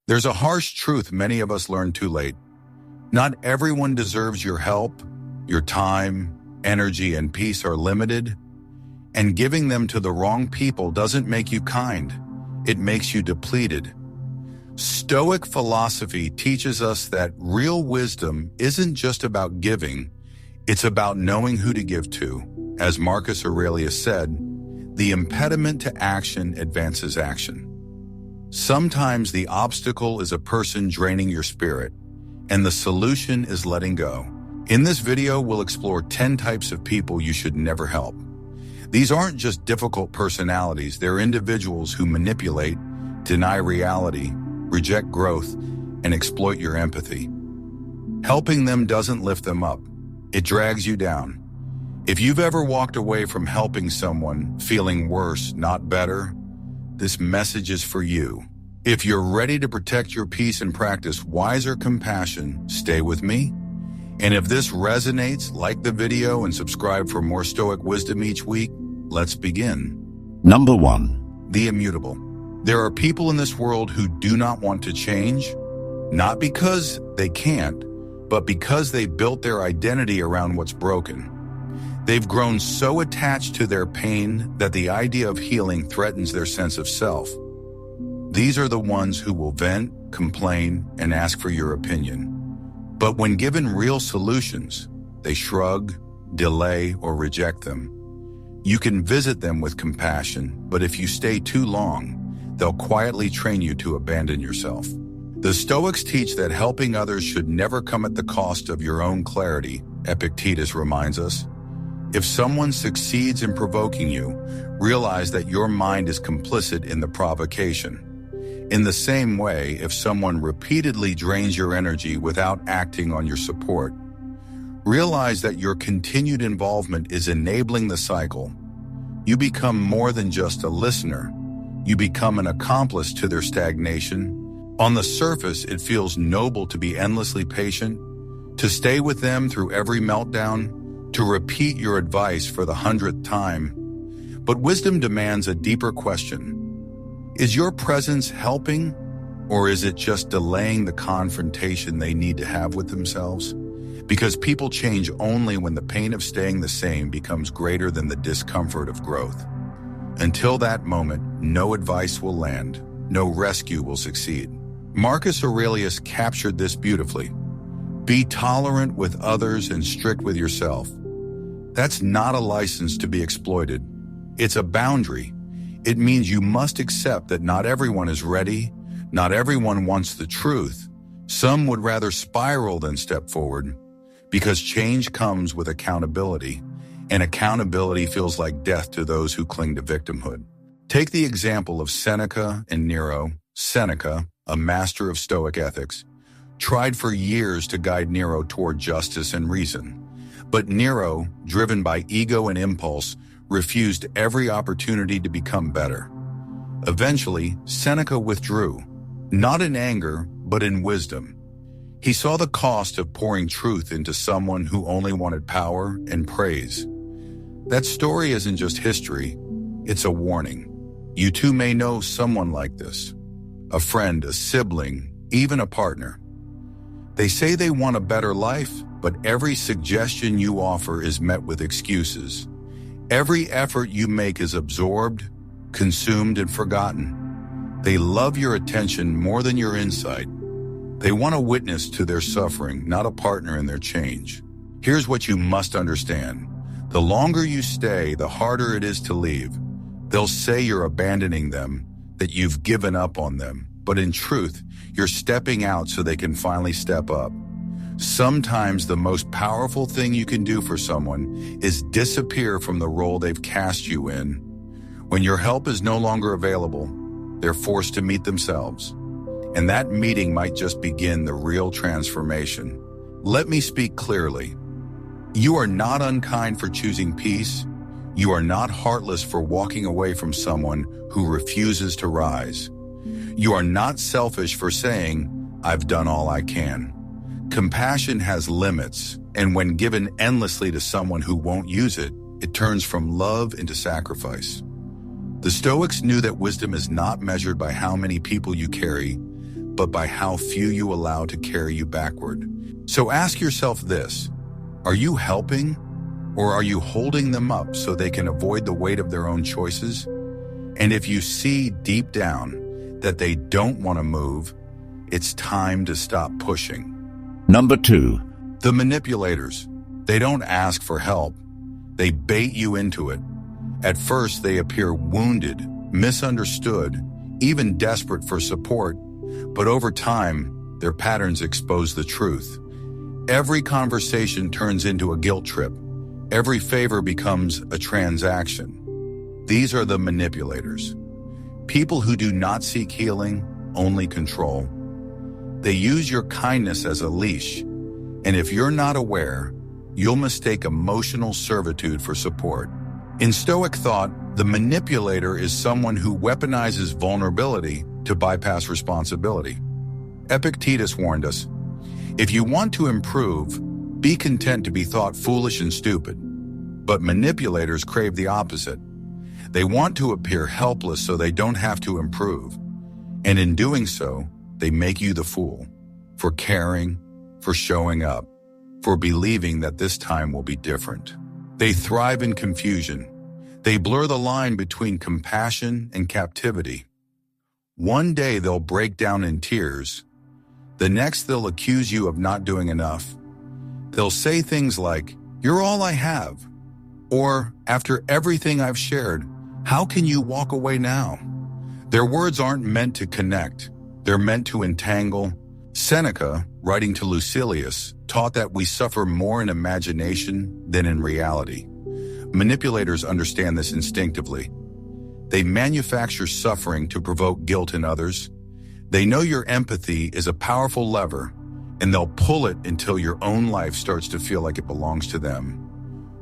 There's a harsh truth many of us learn too late. Not everyone deserves your help. Your time, energy, and peace are limited, and giving them to the wrong people doesn't make you kind. It makes you depleted. Stoic philosophy teaches us that real wisdom isn't just about giving, it's about knowing who to give to. As Marcus Aurelius said, the impediment to action advances action. Sometimes the obstacle is a person draining your spirit, and the solution is letting go. In this video, we'll explore 10 types of people you should never help. These aren't just difficult personalities, they're individuals who manipulate, deny reality, reject growth, and exploit your empathy. Helping them doesn't lift them up, it drags you down. If you've ever walked away from helping someone feeling worse, not better, this message is for you. If you're ready to protect your peace and practice wiser compassion, stay with me. And if this resonates, like the video and subscribe for more Stoic wisdom each week. Let's begin. Number 1. The immutable. There are people in this world who do not want to change, not because they can't, but because they built their identity around what's broken. They've grown so attached to their pain that the idea of healing threatens their sense of self. These are the ones who will vent, complain, and ask for your opinion. But when given real solutions, they shrug, delay, or reject them. You can visit them with compassion, but if you stay too long, they'll quietly train you to abandon yourself. The Stoics teach that helping others should never come at the cost of your own clarity, Epictetus reminds us. If someone succeeds in provoking you, realize that your mind is complicit in the provocation. In the same way, if someone repeatedly drains your energy without acting on your support, realize that your continued involvement is enabling the cycle. You become more than just a listener. You become an accomplice to their stagnation. On the surface, it feels noble to be endlessly patient, to stay with them through every meltdown, to repeat your advice for the 100th time. But wisdom demands a deeper question. Is your presence helping, or is it just delaying the confrontation they need to have with themselves? Because people change only when the pain of staying the same becomes greater than the discomfort of growth. Until that moment, no advice will land, no rescue will succeed. Marcus Aurelius captured this beautifully. Be tolerant with others and strict with yourself. That's not a license to be exploited. It's a boundary. It means you must accept that not everyone is ready, not everyone wants the truth. Some would rather spiral than step forward, because change comes with accountability, and accountability feels like death to those who cling to victimhood. Take the example of Seneca and Nero. Seneca, a master of Stoic ethics, tried for years to guide Nero toward justice and reason. But Nero, driven by ego and impulse, refused every opportunity to become better. Eventually, Seneca withdrew, not in anger, but in wisdom. He saw the cost of pouring truth into someone who only wanted power and praise. That story isn't just history, it's a warning. You too may know someone like this. A friend, a sibling, even a partner. They say they want a better life, but every suggestion you offer is met with excuses. Every effort you make is absorbed, consumed, and forgotten. They love your attention more than your insight. They want a witness to their suffering, not a partner in their change. Here's what you must understand. The longer you stay, the harder it is to leave. They'll say you're abandoning them, that you've given up on them, but in truth, you're stepping out so they can finally step up. Sometimes the most powerful thing you can do for someone is disappear from the role they've cast you in. When your help is no longer available, they're forced to meet themselves. And that meeting might just begin the real transformation. Let me speak clearly. You are not unkind for choosing peace. You are not heartless for walking away from someone who refuses to rise. You are not selfish for saying, "I've done all I can." Compassion has limits, and when given endlessly to someone who won't use it, it turns from love into sacrifice. The Stoics knew that wisdom is not measured by how many people you carry, but by how few you allow to carry you backward. So ask yourself this: are you helping, or are you holding them up so they can avoid the weight of their own choices? And if you see deep down that they don't want to move, it's time to stop pushing. Number 2. The manipulators. They don't ask for help. They bait you into it. At first, they appear wounded, misunderstood, even desperate for support, but over time, their patterns expose the truth. Every conversation turns into a guilt trip. Every favor becomes a transaction. These are the manipulators. People who do not seek healing, only control. They use your kindness as a leash, and if you're not aware, you'll mistake emotional servitude for support. In Stoic thought, the manipulator is someone who weaponizes vulnerability to bypass responsibility. Epictetus warned us, if you want to improve, be content to be thought foolish and stupid. But manipulators crave the opposite. They want to appear helpless so they don't have to improve. And in doing so, they make you the fool for caring, for showing up, for believing that this time will be different. They thrive in confusion. They blur the line between compassion and captivity. One day they'll break down in tears. The next they'll accuse you of not doing enough. They'll say things like, "You're all I have," or, "After everything I've shared, how can you walk away now?" Their words aren't meant to connect. They're meant to entangle. Seneca, writing to Lucilius, taught that we suffer more in imagination than in reality. Manipulators understand this instinctively. They manufacture suffering to provoke guilt in others. They know your empathy is a powerful lever, and they'll pull it until your own life starts to feel like it belongs to them.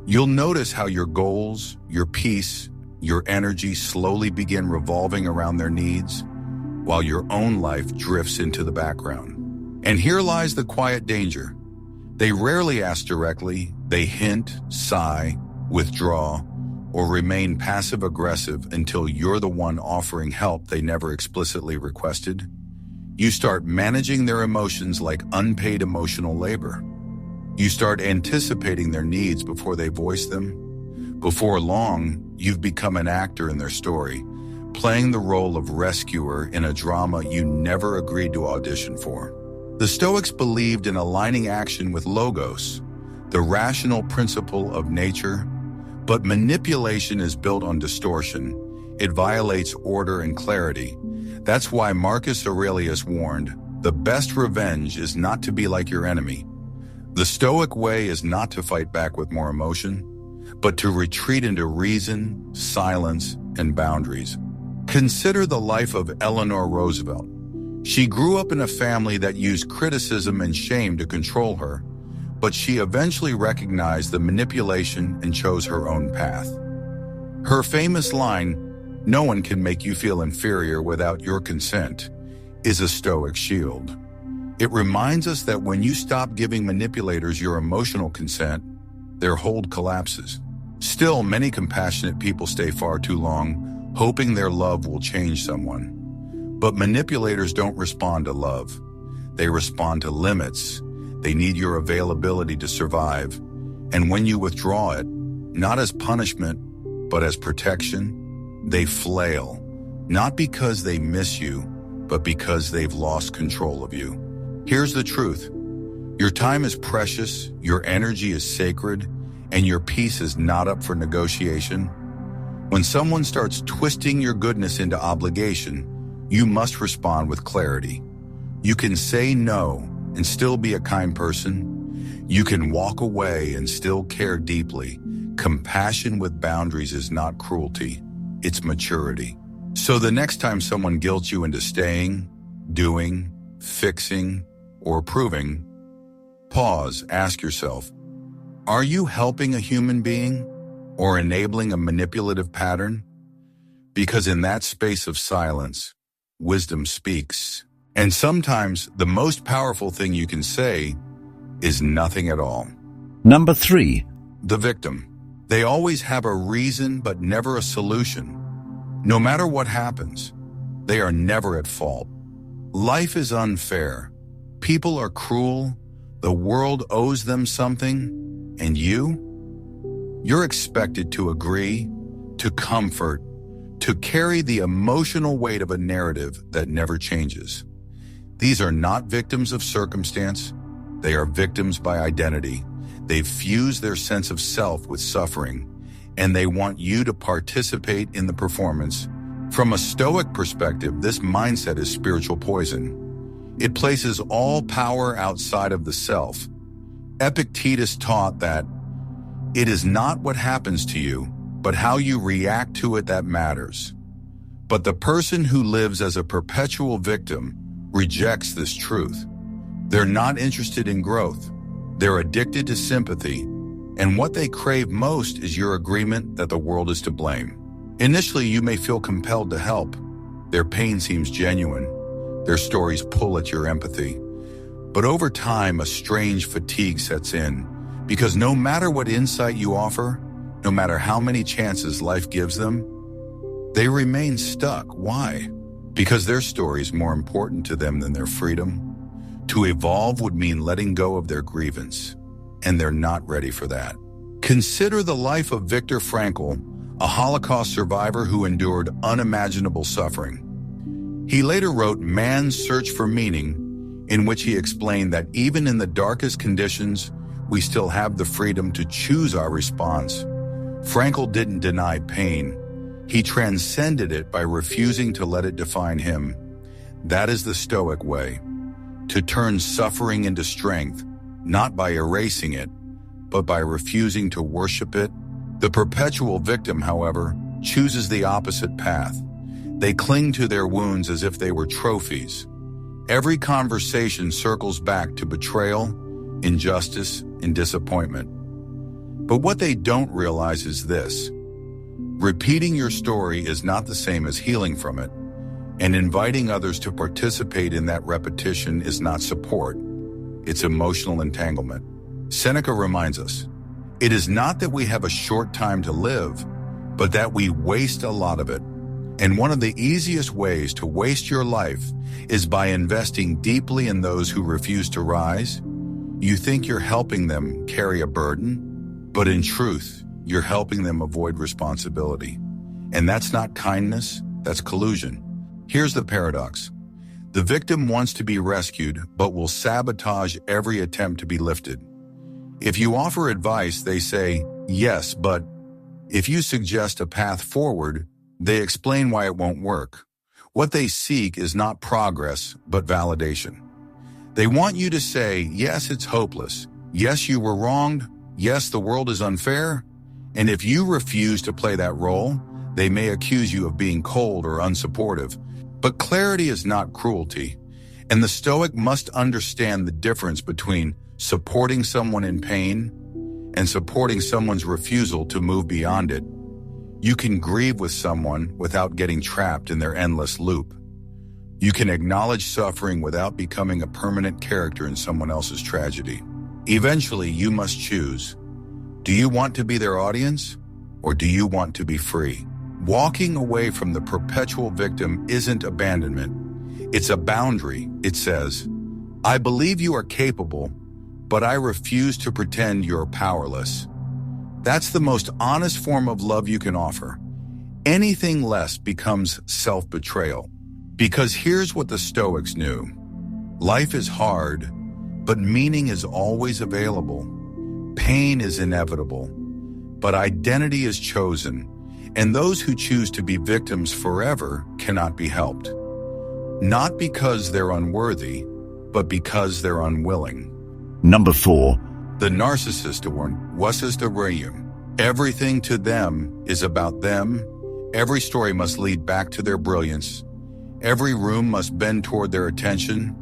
You'll notice how your goals, your peace, your energy slowly begin revolving around their needs, while your own life drifts into the background. And here lies the quiet danger. They rarely ask directly. They hint, sigh, withdraw, or remain passive-aggressive until you're the one offering help they never explicitly requested. You start managing their emotions like unpaid emotional labor. You start anticipating their needs before they voice them. Before long, you've become an actor in their story, playing the role of rescuer in a drama you never agreed to audition for. The Stoics believed in aligning action with logos, the rational principle of nature, but manipulation is built on distortion. It violates order and clarity. That's why Marcus Aurelius warned, the best revenge is not to be like your enemy. The Stoic way is not to fight back with more emotion, but to retreat into reason, silence, and boundaries. Consider the life of Eleanor Roosevelt. She grew up in a family that used criticism and shame to control her, but she eventually recognized the manipulation and chose her own path. Her famous line, "No one can make you feel inferior without your consent," is a Stoic shield. It reminds us that when you stop giving manipulators your emotional consent, their hold collapses. Still, many compassionate people stay far too long, hoping their love will change someone. But manipulators don't respond to love. They respond to limits. They need your availability to survive. And when you withdraw it, not as punishment, but as protection, they flail. Not because they miss you, but because they've lost control of you. Here's the truth. Your time is precious, your energy is sacred, and your peace is not up for negotiation. When someone starts twisting your goodness into obligation, you must respond with clarity. You can say no and still be a kind person. You can walk away and still care deeply. Compassion with boundaries is not cruelty, it's maturity. So the next time someone guilts you into staying, doing, fixing, or proving, pause, ask yourself, are you helping a human being or enabling a manipulative pattern? Because in that space of silence, wisdom speaks. And sometimes the most powerful thing you can say is nothing at all. Number 3. The victim. They always have a reason but never a solution. No matter what happens, they are never at fault. Life is unfair. People are cruel. The world owes them something. And you're expected to agree, to comfort, to carry the emotional weight of a narrative that never changes. These are not victims of circumstance. They are victims by identity. They've fused their sense of self with suffering, and they want you to participate in the performance. From a Stoic perspective, this mindset is spiritual poison. It places all power outside of the self. Epictetus taught that it is not what happens to you, but how you react to it that matters. But the person who lives as a perpetual victim rejects this truth. They're not interested in growth. They're addicted to sympathy, and what they crave most is your agreement that the world is to blame. Initially, you may feel compelled to help. Their pain seems genuine. Their stories pull at your empathy. But over time, a strange fatigue sets in, because no matter what insight you offer, no matter how many chances life gives them, they remain stuck. Why? Because their story is more important to them than their freedom. To evolve would mean letting go of their grievance, and they're not ready for that. Consider the life of Viktor Frankl, a Holocaust survivor who endured unimaginable suffering. He later wrote Man's Search for Meaning, in which he explained that even in the darkest conditions, we still have the freedom to choose our response. Frankl didn't deny pain. He transcended it by refusing to let it define him. That is the Stoic way, to turn suffering into strength, not by erasing it, but by refusing to worship it. The perpetual victim, however, chooses the opposite path. They cling to their wounds as if they were trophies. Every conversation circles back to betrayal, injustice, and disappointment. But what they don't realize is this: repeating your story is not the same as healing from it, and inviting others to participate in that repetition is not support, it's emotional entanglement. Seneca reminds us, it is not that we have a short time to live, but that we waste a lot of it. And one of the easiest ways to waste your life is by investing deeply in those who refuse to rise. You think you're helping them carry a burden, but in truth, you're helping them avoid responsibility. And that's not kindness, that's collusion. Here's the paradox. The victim wants to be rescued, but will sabotage every attempt to be lifted. If you offer advice, they say, yes, but if you suggest a path forward, they explain why it won't work. What they seek is not progress, but validation. They want you to say, yes, it's hopeless. Yes, you were wronged. Yes, the world is unfair. And if you refuse to play that role, they may accuse you of being cold or unsupportive. But clarity is not cruelty. And the Stoic must understand the difference between supporting someone in pain and supporting someone's refusal to move beyond it. You can grieve with someone without getting trapped in their endless loop. You can acknowledge suffering without becoming a permanent character in someone else's tragedy. Eventually, you must choose. Do you want to be their audience, or do you want to be free? Walking away from the perpetual victim isn't abandonment. It's a boundary. It says, I believe you are capable, but I refuse to pretend you're powerless. That's the most honest form of love you can offer. Anything less becomes self-betrayal. Because here's what the Stoics knew. Life is hard, but meaning is always available. Pain is inevitable, but identity is chosen, and those who choose to be victims forever cannot be helped. Not because they're unworthy, but because they're unwilling. Number 4. The narcissist was the realm. Everything to them is about them. Every story must lead back to their brilliance. Every room must bend toward their attention.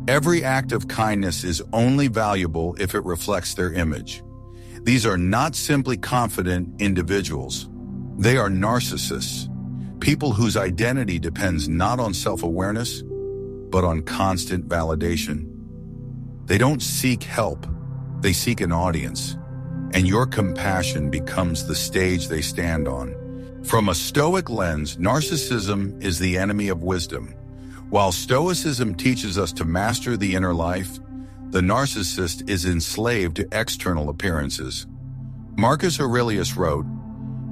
Every act of kindness is only valuable if it reflects their image. These are not simply confident individuals. They are narcissists, people whose identity depends not on self-awareness, but on constant validation. They don't seek help, they seek an audience, and your compassion becomes the stage they stand on. From a Stoic lens, narcissism is the enemy of wisdom. While Stoicism teaches us to master the inner life, the narcissist is enslaved to external appearances. Marcus Aurelius wrote,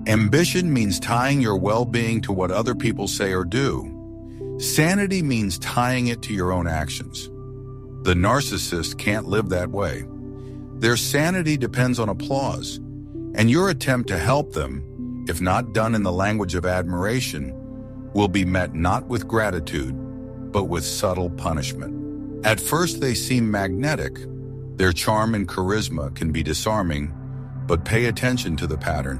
"Ambition means tying your well-being to what other people say or do. Sanity means tying it to your own actions." The narcissist can't live that way. Their sanity depends on applause, and your attempt to help them, if not done in the language of admiration, will be met not with gratitude, but with subtle punishment. At first they seem magnetic. Their charm and charisma can be disarming, but pay attention to the pattern.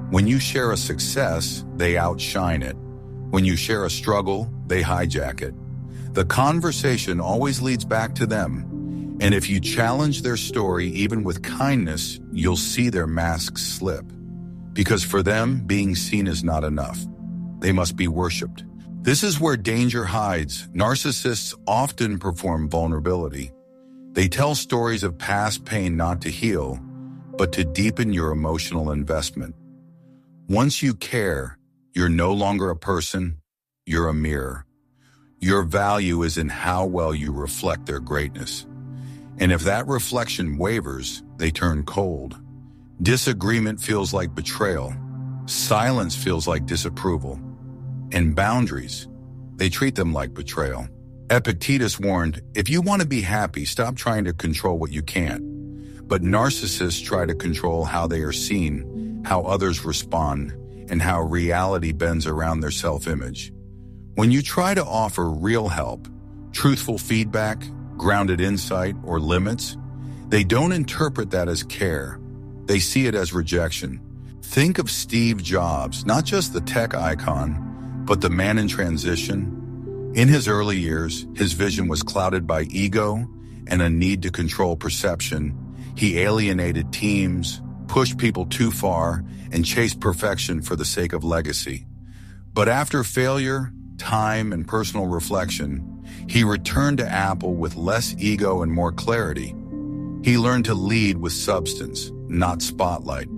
When you share a success, they outshine it. When you share a struggle, they hijack it. The conversation always leads back to them, and if you challenge their story even with kindness, you'll see their masks slip. Because for them, being seen is not enough. They must be worshipped. This is where danger hides. Narcissists often perform vulnerability. They tell stories of past pain not to heal, but to deepen your emotional investment. Once you care, you're no longer a person, you're a mirror. Your value is in how well you reflect their greatness. And if that reflection wavers, they turn cold. Disagreement feels like betrayal. Silence feels like disapproval. And boundaries, they treat them like betrayal. Epictetus warned, if you want to be happy, stop trying to control what you can't. But narcissists try to control how they are seen, how others respond, and how reality bends around their self-image. When you try to offer real help, truthful feedback, grounded insight, or limits, they don't interpret that as care. They see it as rejection. Think of Steve Jobs, not just the tech icon, but the man in transition. In his early years, his vision was clouded by ego and a need to control perception. He alienated teams, pushed people too far, and chased perfection for the sake of legacy. But after failure, time, and personal reflection, he returned to Apple with less ego and more clarity. He learned to lead with substance, not spotlight.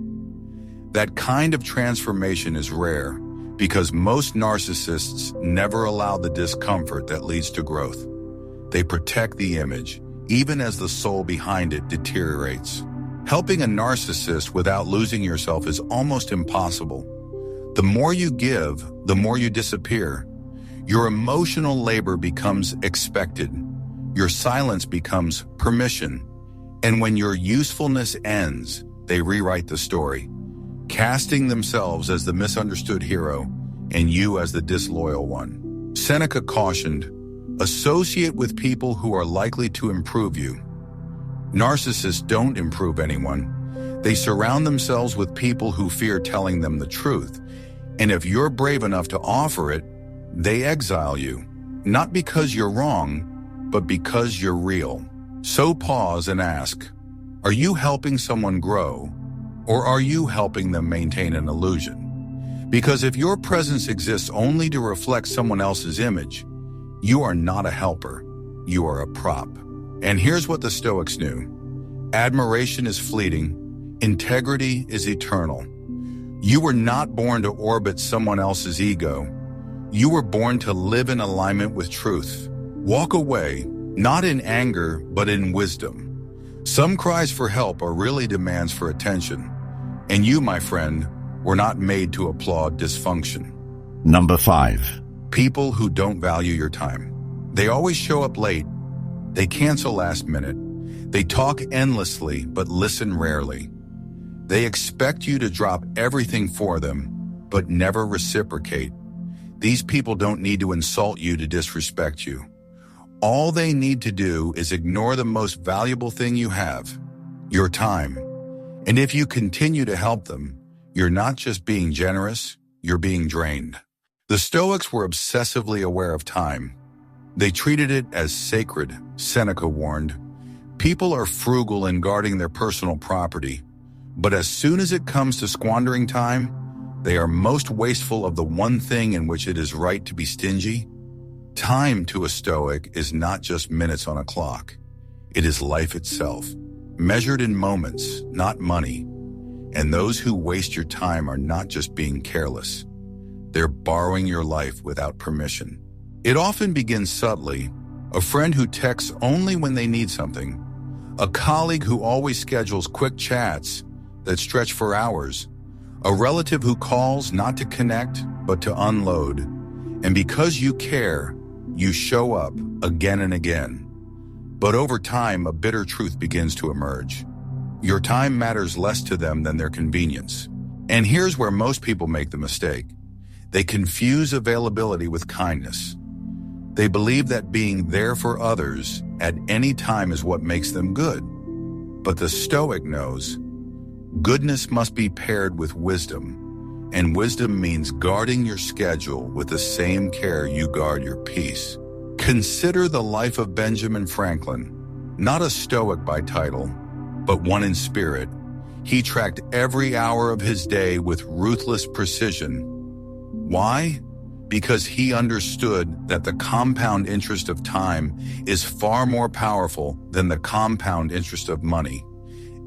That kind of transformation is rare because most narcissists never allow the discomfort that leads to growth. They protect the image, even as the soul behind it deteriorates. Helping a narcissist without losing yourself is almost impossible. The more you give, the more you disappear. Your emotional labor becomes expected. Your silence becomes permission. And when your usefulness ends, they rewrite the story, casting themselves as the misunderstood hero and you as the disloyal one. Seneca cautioned, associate with people who are likely to improve you. Narcissists don't improve anyone. They surround themselves with people who fear telling them the truth. And if you're brave enough to offer it, they exile you, not because you're wrong, but because you're real. So pause and ask, are you helping someone grow, or are you helping them maintain an illusion? Because if your presence exists only to reflect someone else's image, you are not a helper, you are a prop. And here's what the Stoics knew. Admiration is fleeting, integrity is eternal. You were not born to orbit someone else's ego. You were born to live in alignment with truth. Walk away, not in anger, but in wisdom. Some cries for help are really demands for attention. And you, my friend, were not made to applaud dysfunction. Number 5. People who don't value your time. They always show up late. They cancel last minute. They talk endlessly, but listen rarely. They expect you to drop everything for them, but never reciprocate. These people don't need to insult you to disrespect you. All they need to do is ignore the most valuable thing you have, your time. And if you continue to help them, you're not just being generous, you're being drained. The Stoics were obsessively aware of time. They treated it as sacred, Seneca warned. People are frugal in guarding their personal property, but as soon as it comes to squandering time, they are most wasteful of the one thing in which it is right to be stingy. Time to a Stoic is not just minutes on a clock. It is life itself, measured in moments, not money. And those who waste your time are not just being careless. They're borrowing your life without permission. It often begins subtly: a friend who texts only when they need something, a colleague who always schedules quick chats that stretch for hours, a relative who calls not to connect but to unload. And because you care, you show up again and again. But over time, a bitter truth begins to emerge. Your time matters less to them than their convenience. And here's where most people make the mistake. They confuse availability with kindness. They believe that being there for others at any time is what makes them good. But the Stoic knows goodness must be paired with wisdom, and wisdom means guarding your schedule with the same care you guard your peace. Consider the life of Benjamin Franklin, not a Stoic by title, but one in spirit. He tracked every hour of his day with ruthless precision. Why? Because he understood that the compound interest of time is far more powerful than the compound interest of money.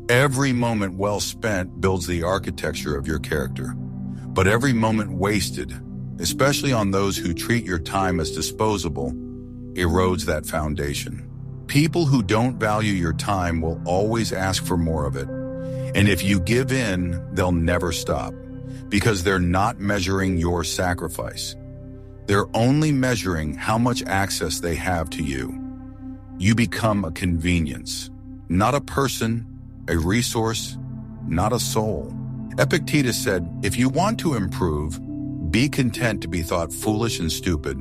Every moment well spent builds the architecture of your character, but every moment wasted, especially on those who treat your time as disposable, erodes that foundation. People who don't value your time will always ask for more of it. And if you give in, they'll never stop, because they're not measuring your sacrifice. They're only measuring how much access they have to you. You become a convenience, not a person, a resource, not a soul. Epictetus said, if you want to improve, be content to be thought foolish and stupid.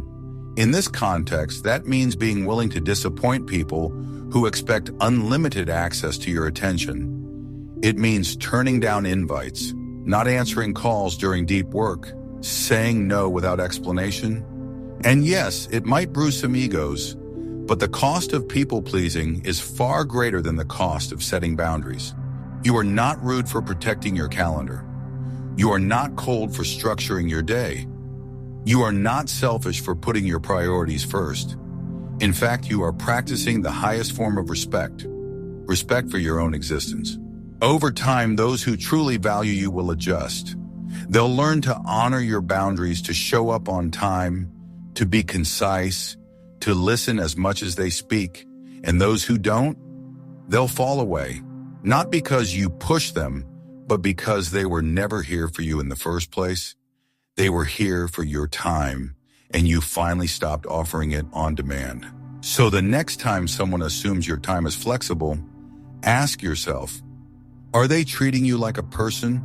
In this context, that means being willing to disappoint people who expect unlimited access to your attention. It means turning down invites, not answering calls during deep work, saying no without explanation. And yes, it might bruise some egos, but the cost of people-pleasing is far greater than the cost of setting boundaries. You are not rude for protecting your calendar. You are not cold for structuring your day. You are not selfish for putting your priorities first. In fact, you are practicing the highest form of respect for your own existence. Over time, those who truly value you will adjust. They'll learn to honor your boundaries, to show up on time, to be concise, to listen as much as they speak. And those who don't, they'll fall away, not because you push them, but because they were never here for you in the first place. They were here for your time, and you finally stopped offering it on demand. So the next time someone assumes your time is flexible, ask yourself, are they treating you like a person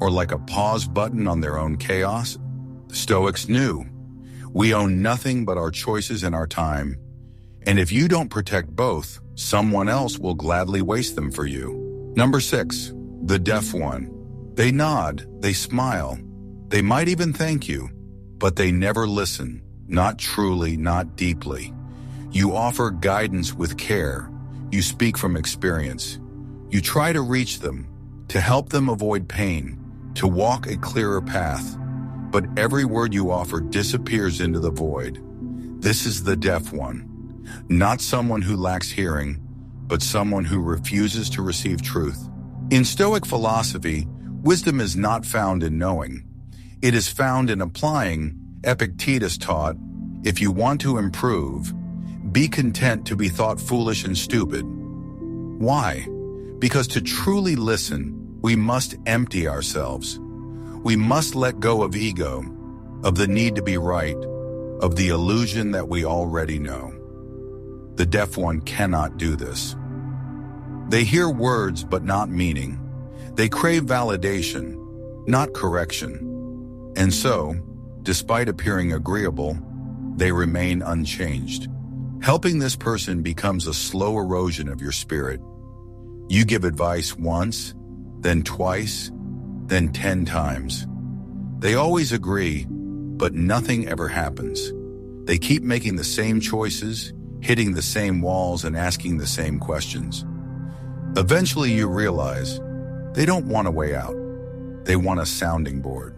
or like a pause button on their own chaos? The Stoics knew we own nothing but our choices and our time. And if you don't protect both, someone else will gladly waste them for you. Number 6, the deaf one. They nod, they smile, they might even thank you, but they never listen, not truly, not deeply. You offer guidance with care. You speak from experience. You try to reach them, to help them avoid pain, to walk a clearer path. But every word you offer disappears into the void. This is the deaf one. Not someone who lacks hearing, but someone who refuses to receive truth. In Stoic philosophy, wisdom is not found in knowing. It is found in applying. Epictetus taught, if you want to improve, be content to be thought foolish and stupid. Why? Because to truly listen, we must empty ourselves. We must let go of ego, of the need to be right, of the illusion that we already know. The deaf one cannot do this. They hear words but not meaning. They crave validation, not correction. And so, despite appearing agreeable, they remain unchanged. Helping this person becomes a slow erosion of your spirit. You give advice once, then twice, then 10 times. They always agree, but nothing ever happens. They keep making the same choices, hitting the same walls, and asking the same questions. Eventually you realize they don't want a way out. They want a sounding board.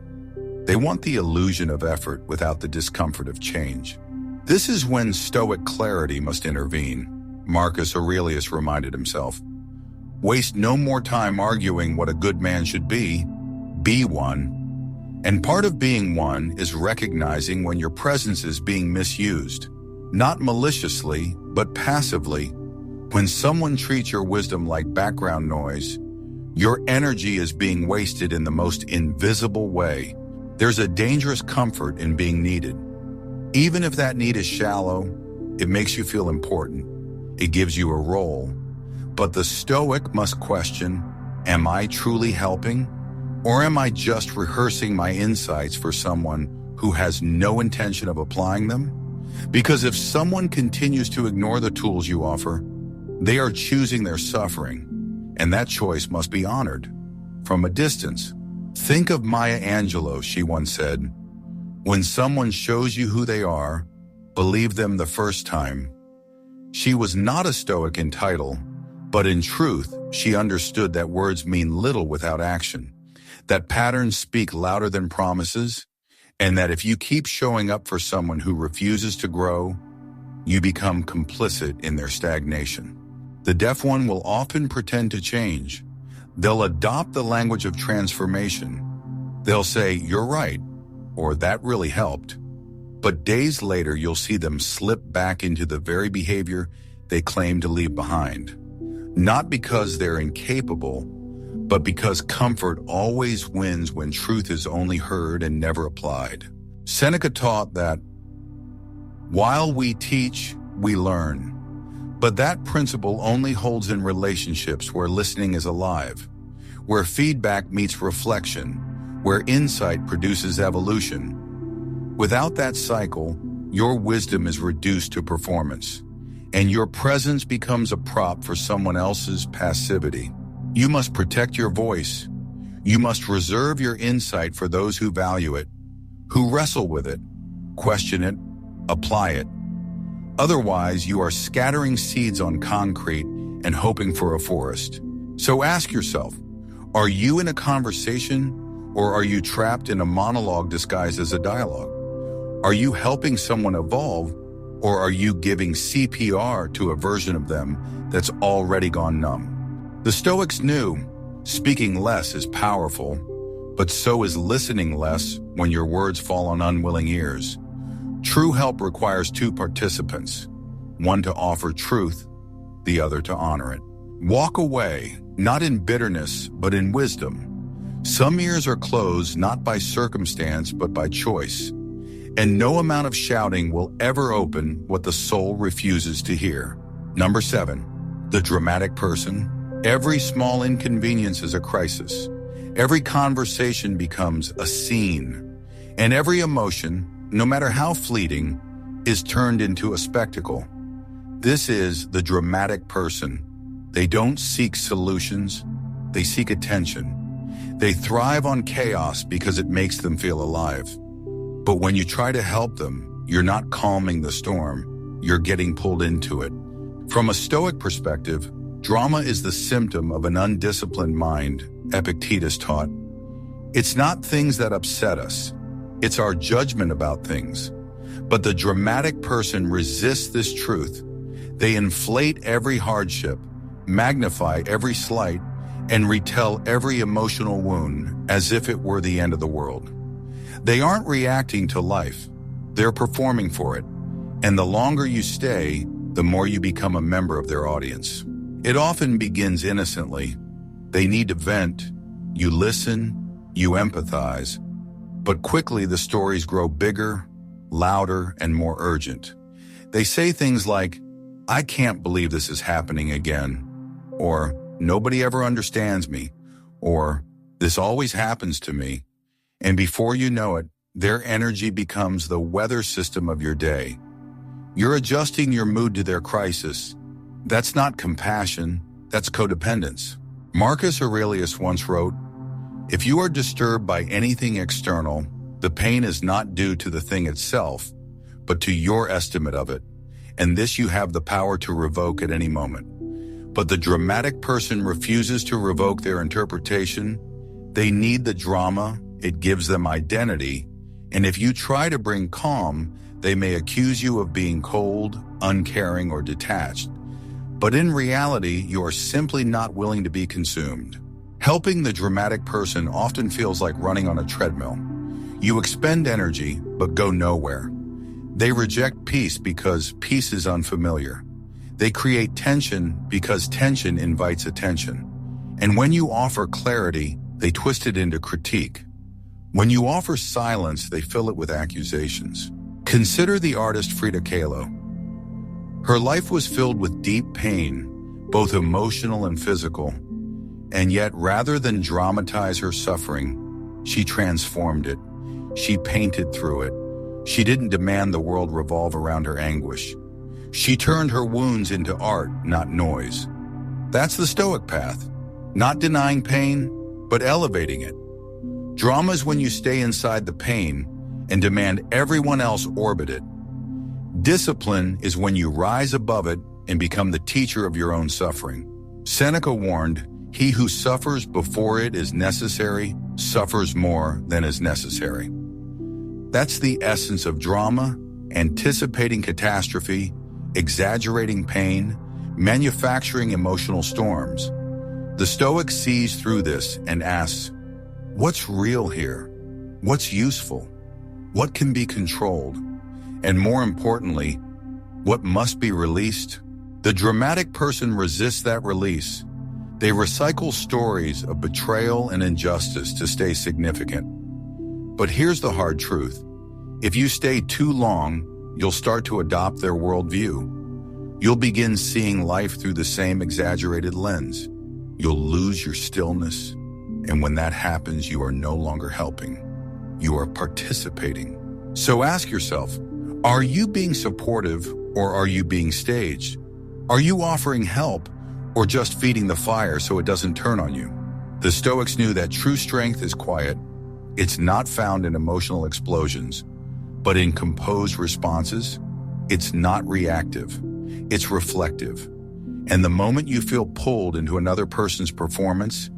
They want the illusion of effort without the discomfort of change. This is when Stoic clarity must intervene. Marcus Aurelius reminded himself, waste no more time arguing what a good man should be one. And part of being one is recognizing when your presence is being misused, not maliciously, but passively. When someone treats your wisdom like background noise, your energy is being wasted in the most invisible way. There's a dangerous comfort in being needed. Even if that need is shallow, it makes you feel important. It gives you a role. But the Stoic must question, am I truly helping? Or am I just rehearsing my insights for someone who has no intention of applying them? Because if someone continues to ignore the tools you offer, they are choosing their suffering, and that choice must be honored. From a distance, think of Maya Angelou, she once said, "When someone shows you who they are, believe them the first time." She was not a Stoic in title, but in truth, she understood that words mean little without action, that patterns speak louder than promises, and that if you keep showing up for someone who refuses to grow, you become complicit in their stagnation. The deaf one will often pretend to change. They'll adopt the language of transformation. They'll say, "You're right," or "That really helped." But days later, you'll see them slip back into the very behavior they claim to leave behind. Not because they're incapable, but because comfort always wins when truth is only heard and never applied. Seneca taught that, "While we teach, we learn." But that principle only holds in relationships where listening is alive, where feedback meets reflection, where insight produces evolution. Without that cycle, your wisdom is reduced to performance, and your presence becomes a prop for someone else's passivity. You must protect your voice. You must reserve your insight for those who value it, who wrestle with it, question it, apply it. Otherwise, you are scattering seeds on concrete and hoping for a forest. So ask yourself, are you in a conversation, or are you trapped in a monologue disguised as a dialogue? Are you helping someone evolve, or are you giving CPR to a version of them that's already gone numb? The Stoics knew speaking less is powerful, but so is listening less when your words fall on unwilling ears. True help requires two participants, one to offer truth, the other to honor it. Walk away, not in bitterness, but in wisdom. Some ears are closed not by circumstance, but by choice. And no amount of shouting will ever open what the soul refuses to hear. Number 7, the dramatic person. Every small inconvenience is a crisis. Every conversation becomes a scene. And every emotion, no matter how fleeting, is turned into a spectacle. This is the dramatic person. They don't seek solutions, they seek attention. They thrive on chaos because it makes them feel alive. But when you try to help them, you're not calming the storm, you're getting pulled into it. From a Stoic perspective, drama is the symptom of an undisciplined mind, Epictetus taught. It's not things that upset us, it's our judgment about things. But the dramatic person resists this truth. They inflate every hardship, magnify every slight, and retell every emotional wound as if it were the end of the world. They aren't reacting to life, they're performing for it. And the longer you stay, the more you become a member of their audience. It often begins innocently. They need to vent, you listen, you empathize. But quickly the stories grow bigger, louder, and more urgent. They say things like, "I can't believe this is happening again," or "Nobody ever understands me," or "This always happens to me." And before you know it, their energy becomes the weather system of your day. You're adjusting your mood to their crisis. That's not compassion, that's codependence. Marcus Aurelius once wrote, "If you are disturbed by anything external, the pain is not due to the thing itself, but to your estimate of it, and this you have the power to revoke at any moment." But the dramatic person refuses to revoke their interpretation. They need the drama, it gives them identity, and if you try to bring calm, they may accuse you of being cold, uncaring, or detached. But in reality, you are simply not willing to be consumed. Helping the dramatic person often feels like running on a treadmill. You expend energy, but go nowhere. They reject peace because peace is unfamiliar. They create tension because tension invites attention. And when you offer clarity, they twist it into critique. When you offer silence, they fill it with accusations. Consider the artist Frida Kahlo. Her life was filled with deep pain, both emotional and physical, and yet rather than dramatize her suffering, she transformed it. She painted through it. She didn't demand the world revolve around her anguish. She turned her wounds into art, not noise. That's the Stoic path. Not denying pain, but elevating it. Drama is when you stay inside the pain and demand everyone else orbit it. Discipline is when you rise above it and become the teacher of your own suffering. Seneca warned, "He who suffers before it is necessary suffers more than is necessary." That's the essence of drama: anticipating catastrophe, exaggerating pain, manufacturing emotional storms. The Stoic sees through this and asks, what's real here? What's useful? What can be controlled? And more importantly, what must be released? The dramatic person resists that release. They recycle stories of betrayal and injustice to stay significant. But here's the hard truth. If you stay too long, you'll start to adopt their worldview. You'll begin seeing life through the same exaggerated lens. You'll lose your stillness. And when that happens, you are no longer helping. You are participating. So ask yourself, are you being supportive or are you being staged? Are you offering help or just feeding the fire so it doesn't turn on you? The Stoics knew that true strength is quiet. It's not found in emotional explosions, but in composed responses. It's not reactive. It's reflective. And the moment you feel pulled into another person's performance,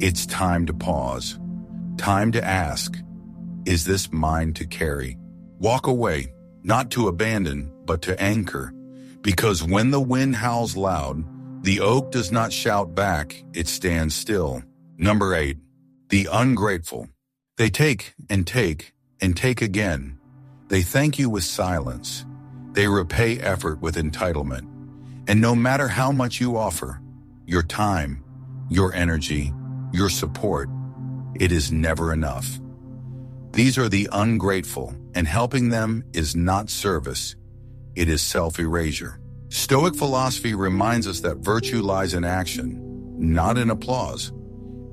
it's time to pause. Time to ask, is this mine to carry? Walk away, not to abandon, but to anchor. Because when the wind howls loud, the oak does not shout back, it stands still. Number 8, the ungrateful. They take and take and take again. They thank you with silence. They repay effort with entitlement. And no matter how much you offer, your time, your energy, your support, it is never enough. These are the ungrateful, and helping them is not service. It is self-erasure. Stoic philosophy reminds us that virtue lies in action, not in applause.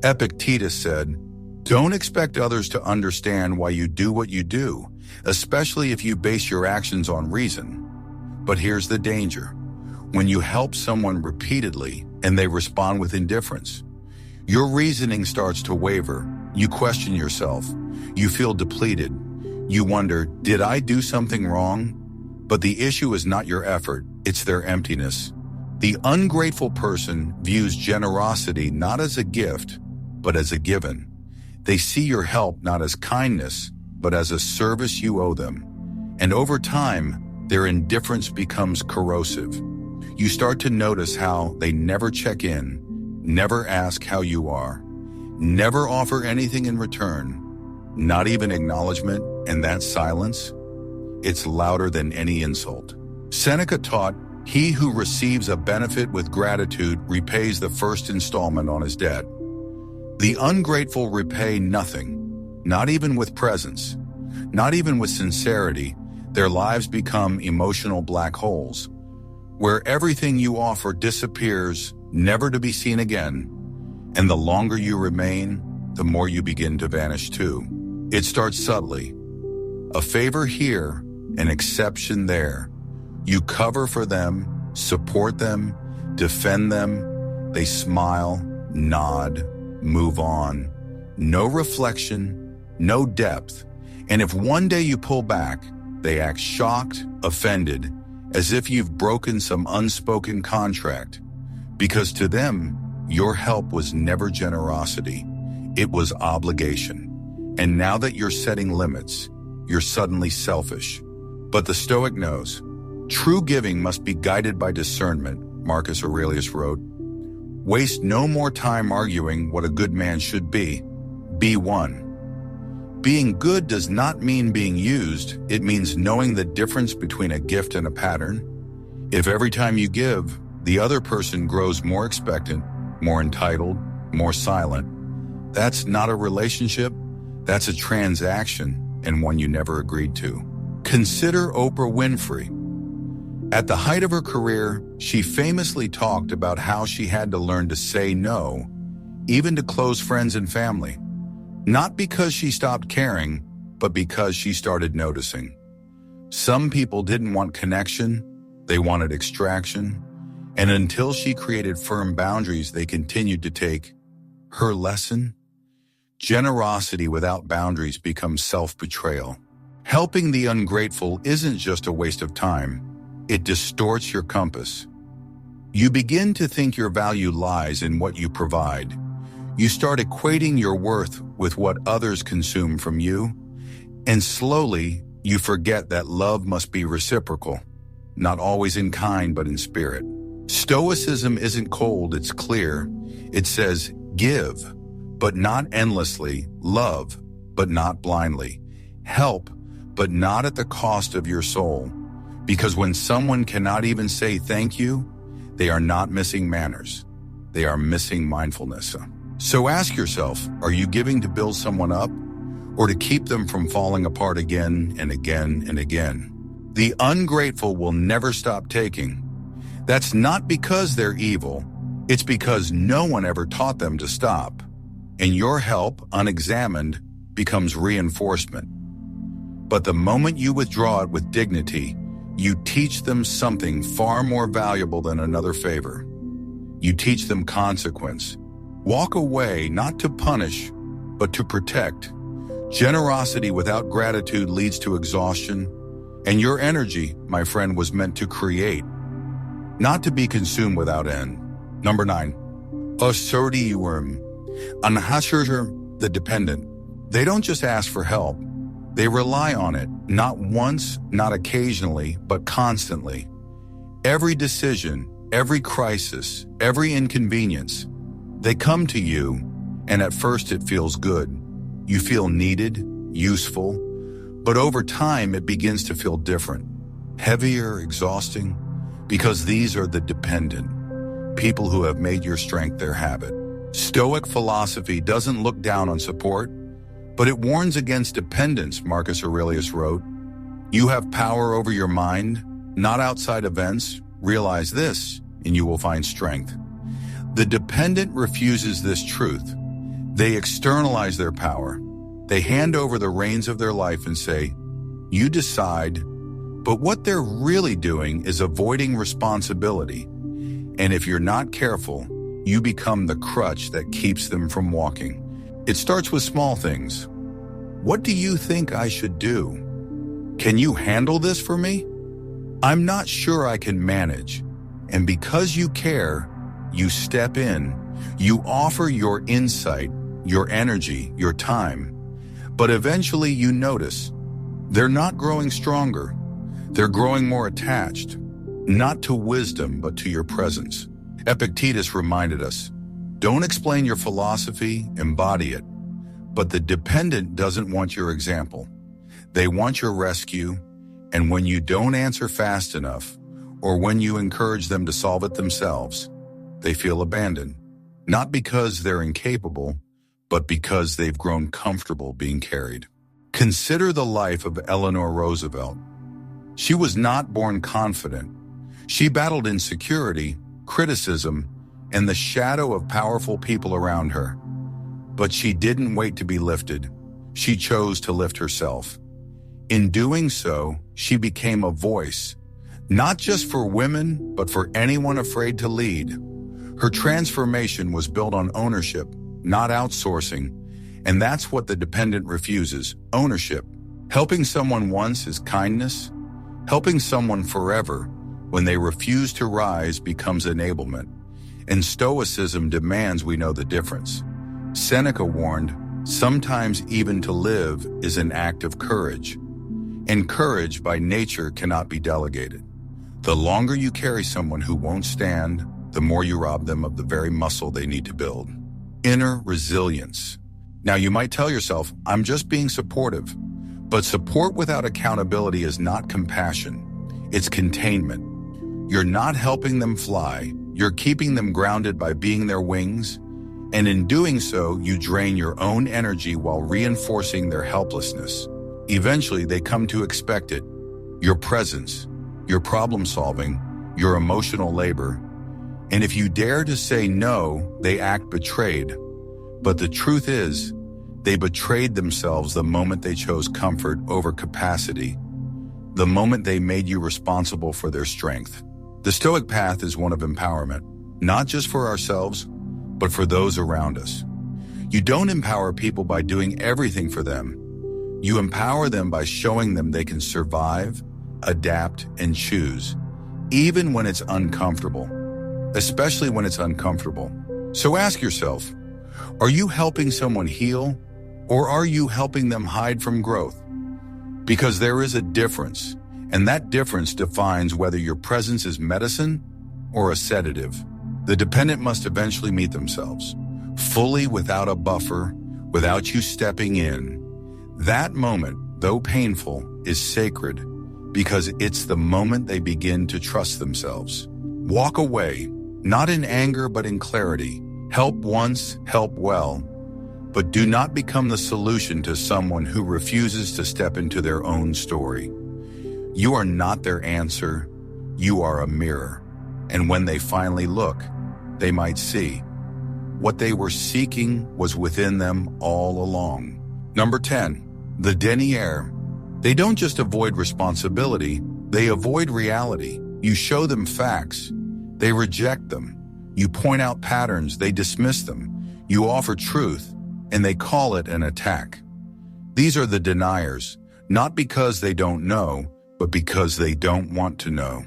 Epictetus said, "Don't expect others to understand why you do what you do, especially if you base your actions on reason." But here's the danger. When you help someone repeatedly and they respond with indifference, your reasoning starts to waver. You question yourself. You feel depleted. You wonder, did I do something wrong? But the issue is not your effort, it's their emptiness. The ungrateful person views generosity not as a gift, but as a given. They see your help not as kindness, but as a service you owe them. And over time, their indifference becomes corrosive. You start to notice how they never check in, never ask how you are, never offer anything in return, not even acknowledgement, and that silence, it's louder than any insult. Seneca taught, "He who receives a benefit with gratitude repays the first installment on his debt." The ungrateful repay nothing, not even with presence, not even with sincerity. Their lives become emotional black holes, where everything you offer disappears, never to be seen again. And the longer you remain, the more you begin to vanish too. It starts subtly. A favor here, an exception there. You cover for them, support them, defend them. They smile, nod, move on. No reflection, no depth. And if one day you pull back, they act shocked, offended, as if you've broken some unspoken contract. Because to them, your help was never generosity. It was obligation. And now that you're setting limits, you're suddenly selfish. But the Stoic knows, true giving must be guided by discernment, Marcus Aurelius wrote. Waste no more time arguing what a good man should be. Be one. Being good does not mean being used. It means knowing the difference between a gift and a pattern. If every time you give, the other person grows more expectant, more entitled, more silent, that's not a relationship, that's a transaction, and one you never agreed to. Consider Oprah Winfrey. At the height of her career, she famously talked about how she had to learn to say no, even to close friends and family. Not because she stopped caring, but because she started noticing. Some people didn't want connection, they wanted extraction, and until she created firm boundaries, they continued to take. Her lesson? Generosity without boundaries becomes self-betrayal. Helping the ungrateful isn't just a waste of time, it distorts your compass. You begin to think your value lies in what you provide. You start equating your worth with what others consume from you, and slowly you forget that love must be reciprocal, not always in kind but in spirit. Stoicism isn't cold, it's clear. It says, give, but not endlessly, love, but not blindly, help, but not at the cost of your soul. Because when someone cannot even say thank you, they are not missing manners. They are missing mindfulness. So ask yourself, are you giving to build someone up or to keep them from falling apart again and again and again? The ungrateful will never stop taking. That's not because they're evil. It's because no one ever taught them to stop. And your help, unexamined, becomes reinforcement. But the moment you withdraw it with dignity, you teach them something far more valuable than another favor. You teach them consequence. Walk away not to punish, but to protect. Generosity without gratitude leads to exhaustion, and your energy, my friend, was meant to create, not to be consumed without end. Number 9, assertium. Unhasher, the dependent. They don't just ask for help. They rely on it, not once, not occasionally, but constantly. Every decision, every crisis, every inconvenience, they come to you, and at first it feels good. You feel needed, useful, but over time it begins to feel different, heavier, exhausting, because these are the dependent, people who have made your strength their habit. Stoic philosophy doesn't look down on support, but it warns against dependence, Marcus Aurelius wrote. You have power over your mind, not outside events. Realize this, and you will find strength. The dependent refuses this truth. They externalize their power. They hand over the reins of their life and say, you decide, but what they're really doing is avoiding responsibility. And if you're not careful, you become the crutch that keeps them from walking. It starts with small things. What do you think I should do? Can you handle this for me? I'm not sure I can manage. And because you care, you step in. You offer your insight, your energy, your time. But eventually you notice they're not growing stronger. They're growing more attached, not to wisdom, but to your presence. Epictetus reminded us, don't explain your philosophy, embody it. But the dependent doesn't want your example. They want your rescue, and when you don't answer fast enough, or when you encourage them to solve it themselves, they feel abandoned. Not because they're incapable, but because they've grown comfortable being carried. Consider the life of Eleanor Roosevelt. She was not born confident. She battled insecurity, criticism, and the shadow of powerful people around her. But she didn't wait to be lifted. She chose to lift herself. In doing so, she became a voice, not just for women, but for anyone afraid to lead. Her transformation was built on ownership, not outsourcing, and that's what the dependent refuses, ownership. Helping someone once is kindness. Helping someone forever, when they refuse to rise, becomes enablement. And Stoicism demands we know the difference. Seneca warned, sometimes even to live is an act of courage. And courage by nature cannot be delegated. The longer you carry someone who won't stand, the more you rob them of the very muscle they need to build. Inner resilience. Now you might tell yourself, I'm just being supportive. But support without accountability is not compassion. It's containment. You're not helping them fly. You're keeping them grounded by being their wings. And in doing so, you drain your own energy while reinforcing their helplessness. Eventually, they come to expect it. Your presence, your problem solving, your emotional labor. And if you dare to say no, they act betrayed. But the truth is, they betrayed themselves the moment they chose comfort over capacity, the moment they made you responsible for their strength. The Stoic path is one of empowerment, not just for ourselves, but for those around us. You don't empower people by doing everything for them. You empower them by showing them they can survive, adapt, and choose, even when it's uncomfortable, especially when it's uncomfortable. So ask yourself, are you helping someone heal, or are you helping them hide from growth? Because there is a difference, and that difference defines whether your presence is medicine or a sedative. The dependent must eventually meet themselves, fully without a buffer, without you stepping in. That moment, though painful, is sacred because it's the moment they begin to trust themselves. Walk away, not in anger but in clarity. Help once, help well, but do not become the solution to someone who refuses to step into their own story. You are not their answer, you are a mirror. And when they finally look, they might see what they were seeking was within them all along. Number 10, the Denier. They don't just avoid responsibility, they avoid reality. You show them facts, they reject them. You point out patterns, they dismiss them. You offer truth, and they call it an attack. These are the deniers, not because they don't know, but because they don't want to know.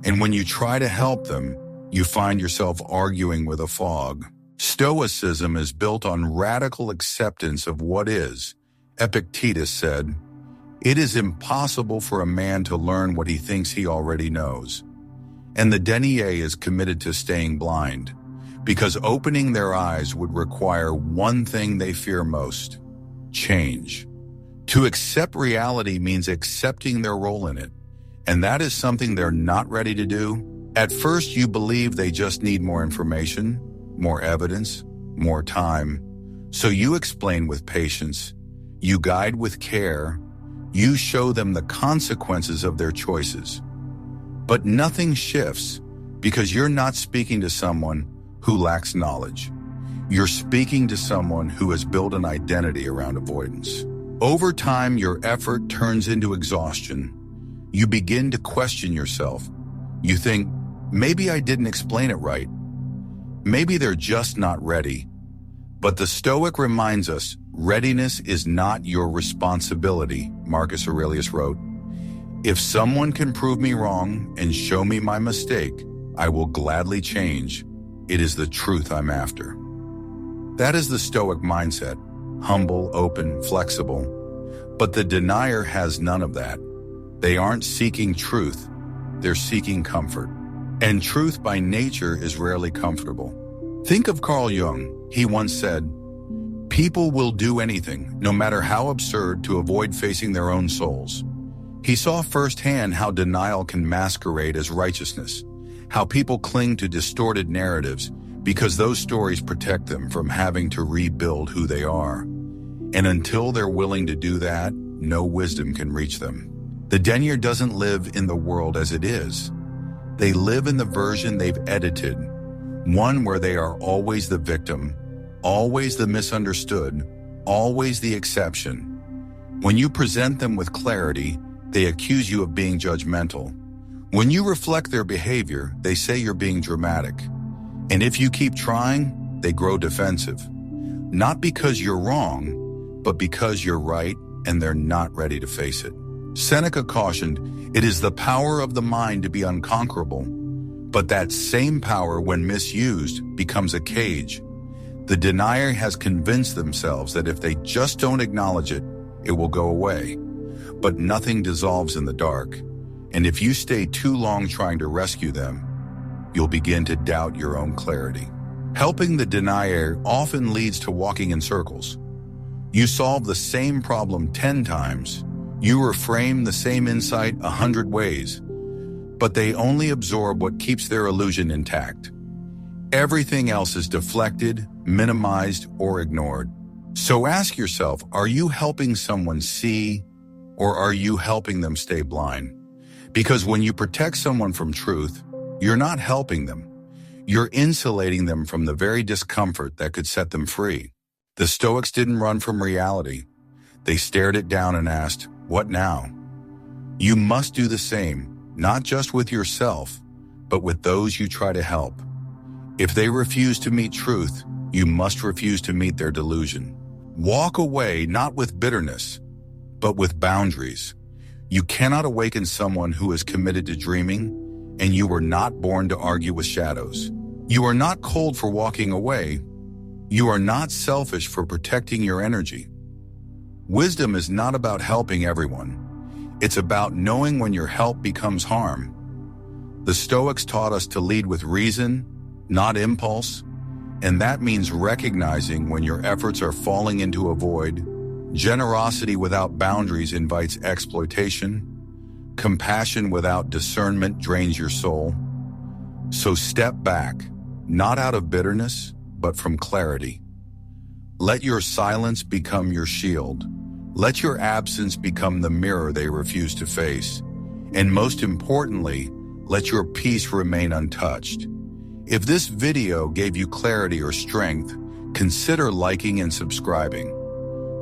And when you try to help them, you find yourself arguing with a fog. Stoicism is built on radical acceptance of what is. Epictetus said, "It is impossible for a man to learn what he thinks he already knows." And the Denier is committed to staying blind, because opening their eyes would require one thing they fear most: change. To accept reality means accepting their role in it, and that is something they're not ready to do. At first, you believe they just need more information, more evidence, more time. So you explain with patience, you guide with care, you show them the consequences of their choices. But nothing shifts because you're not speaking to someone who lacks knowledge. You're speaking to someone who has built an identity around avoidance. Over time, your effort turns into exhaustion. You begin to question yourself. You think, maybe I didn't explain it right. Maybe they're just not ready. But the Stoic reminds us, readiness is not your responsibility, Marcus Aurelius wrote. If someone can prove me wrong and show me my mistake, I will gladly change. It is the truth I'm after. That is the Stoic mindset, humble, open, flexible. But the denier has none of that. They aren't seeking truth, they're seeking comfort. And truth by nature is rarely comfortable. Think of Carl Jung. He once said, "People will do anything, no matter how absurd, to avoid facing their own souls." He saw firsthand how denial can masquerade as righteousness, how people cling to distorted narratives because those stories protect them from having to rebuild who they are. And until they're willing to do that, no wisdom can reach them. The Denier doesn't live in the world as it is. They live in the version they've edited, one where they are always the victim, always the misunderstood, always the exception. When you present them with clarity, they accuse you of being judgmental. When you reflect their behavior, they say you're being dramatic. And if you keep trying, they grow defensive. Not because you're wrong, but because you're right and they're not ready to face it. Seneca cautioned, "It is the power of the mind to be unconquerable, but that same power, when misused, becomes a cage." The denier has convinced themselves that if they just don't acknowledge it, it will go away. But nothing dissolves in the dark, and if you stay too long trying to rescue them, you'll begin to doubt your own clarity. Helping the denier often leads to walking in circles. You solve the same problem 10 times. You reframe the same insight 100 ways. But they only absorb what keeps their illusion intact. Everything else is deflected, minimized, or ignored. So ask yourself, are you helping someone see, or are you helping them stay blind? Because when you protect someone from truth, you're not helping them. You're insulating them from the very discomfort that could set them free. The Stoics didn't run from reality. They stared it down and asked, what now? You must do the same, not just with yourself, but with those you try to help. If they refuse to meet truth, you must refuse to meet their delusion. Walk away not with bitterness, but with boundaries. You cannot awaken someone who is committed to dreaming, and you were not born to argue with shadows. You are not cold for walking away. You are not selfish for protecting your energy. Wisdom is not about helping everyone. It's about knowing when your help becomes harm. The Stoics taught us to lead with reason, not impulse, and that means recognizing when your efforts are falling into a void. Generosity without boundaries invites exploitation. Compassion without discernment drains your soul. So step back, not out of bitterness, but from clarity. Let your silence become your shield. Let your absence become the mirror they refuse to face. And most importantly, let your peace remain untouched. If this video gave you clarity or strength, consider liking and subscribing.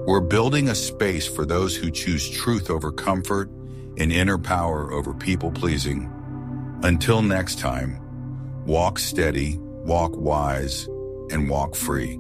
We're building a space for those who choose truth over comfort and inner power over people-pleasing. Until next time, walk steady, walk wise, and walk free.